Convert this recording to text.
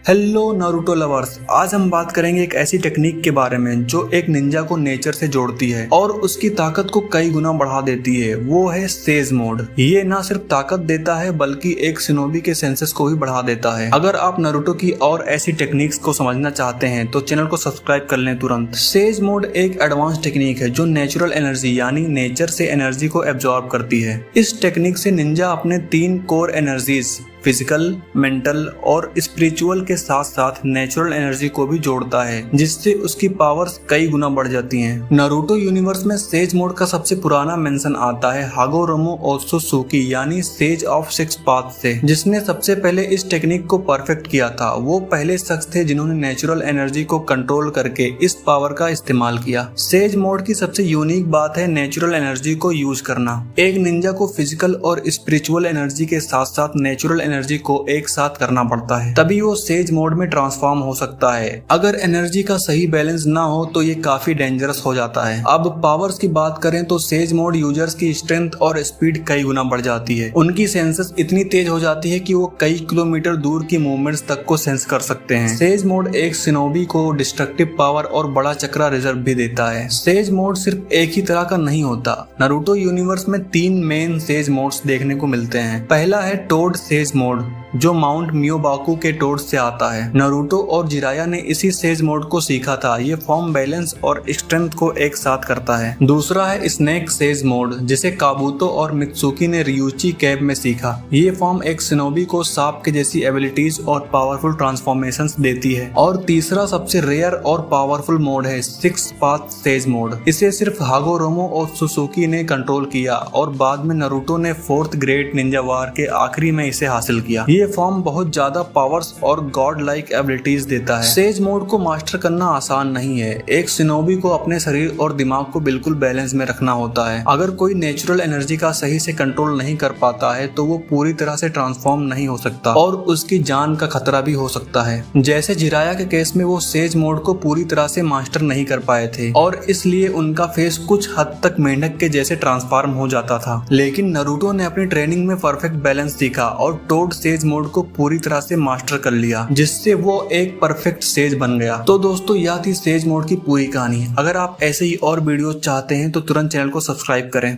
Hello Naruto lovers, आज हम बात करेंगे एक ऐसी टेक्निक के बारे में जो एक निंजा को नेचर से जोड़ती है और उसकी ताकत को कई गुना बढ़ा देती है। वो है सेज मोड। ये ना सिर्फ ताकत देता है बल्कि एक शिनोबी के सेंसेस को भी बढ़ा देता है। अगर आप नारुतो की और ऐसी टेक्निक्स को समझना चाहते हैं तो चैनल को सब्सक्राइब कर लें तुरंत। सेज मोड एक एडवांस टेक्निक है जो नेचुरल एनर्जी यानी नेचर से एनर्जी को एब्जॉर्ब करती है। इस टेक्निक से निंजा अपने 3 कोर एनर्जीज फिजिकल, मेंटल और स्पिरिचुअल के साथ साथ नेचुरल एनर्जी को भी जोड़ता है, जिससे उसकी पावर्स कई गुना बढ़ जाती हैं। नारुतो यूनिवर्स में सेज मोड का सबसे पुराना मेंशन आता है हागोरोमो ओत्सुसुकी यानी सेज ऑफ 6 पाथ से, जिसने सबसे पहले इस टेक्निक को परफेक्ट किया था। वो पहले शख्स थे जिन्होंने नेचुरल एनर्जी को कंट्रोल करके इस पावर का इस्तेमाल किया। सेज मोड की सबसे यूनिक बात है नेचुरल एनर्जी को यूज करना। एक निंजा को फिजिकल और स्पिरिचुअल एनर्जी के साथ साथ नेचुरल एनर्जी को एक साथ करना पड़ता है, तभी वो सेज मोड में ट्रांसफॉर्म हो सकता है। अगर एनर्जी का सही बैलेंस ना हो तो ये काफी डेंजरस हो जाता है। अब पावर्स की बात करें तो सेज मोड यूजर्स की स्ट्रेंथ और स्पीड कई गुना बढ़ जाती है। उनकी सेंसेस इतनी तेज हो जाती है कि वो कई किलोमीटर दूर की मूवमेंट्स तक को सेंस कर सकते हैं। सेज मोड एक शिनोबी को डिस्ट्रक्टिव पावर और बड़ा चक्रा रिजर्व भी देता है। सेज मोड सिर्फ एक ही तरह का नहीं होता। नारुतो यूनिवर्स में 3 मेन सेज मोड्स देखने को मिलते हैं। पहला है टोड सेज मोड जो माउंट मियोबाकू के टोड से आता है। नारुतो और जिराया ने इसी सेज मोड को सीखा था। ये फॉर्म बैलेंस और स्ट्रेंथ को एक साथ करता है। दूसरा है स्नेक सेज मोड जिसे काबूतो और मित्सुकी ने रियूची कैब में सीखा। ये फॉर्म एक शिनोबी को सांप के जैसी एबिलिटीज और पावरफुल ट्रांसफॉर्मेशंस देती है। और तीसरा सबसे रेयर और पावरफुल मोड है 6 पाथ सेज मोड। इसे सिर्फ हागोरोमो और सुसुकी ने कंट्रोल किया और बाद में नारुतो ने 4th ग्रेट निंजा वार के आखिरी में इसे हासिल किया। ये फॉर्म बहुत ज्यादा पावर्स और गॉड लाइक एबिलिटीज देता है। सेज मोड को मास्टर करना आसान नहीं है। एक शिनोबी को अपने शरीर और दिमाग को बिल्कुल बैलेंस में रखना होता है। अगर कोई नेचुरल एनर्जी का सही से कंट्रोल नहीं कर पाता है तो वो पूरी तरह से ट्रांसफॉर्म नहीं हो सकता और उसकी जान का खतरा भी हो सकता है। जैसे जिराया के केस में वो सेज मोड को पूरी तरह से मास्टर नहीं कर पाए थे और इसलिए उनका फेस कुछ हद तक मेंढक के जैसे ट्रांसफॉर्म हो जाता था। लेकिन नारुतो ने अपनी ट्रेनिंग में परफेक्ट बैलेंस सीखा और टोड सेज मोड को पूरी तरह से मास्टर कर लिया, जिससे वो एक परफेक्ट सेज बन गया। तो दोस्तों, यह थी सेज मोड की पूरी कहानी। अगर आप ऐसे ही और वीडियो चाहते हैं तो तुरंत चैनल को सब्सक्राइब करें।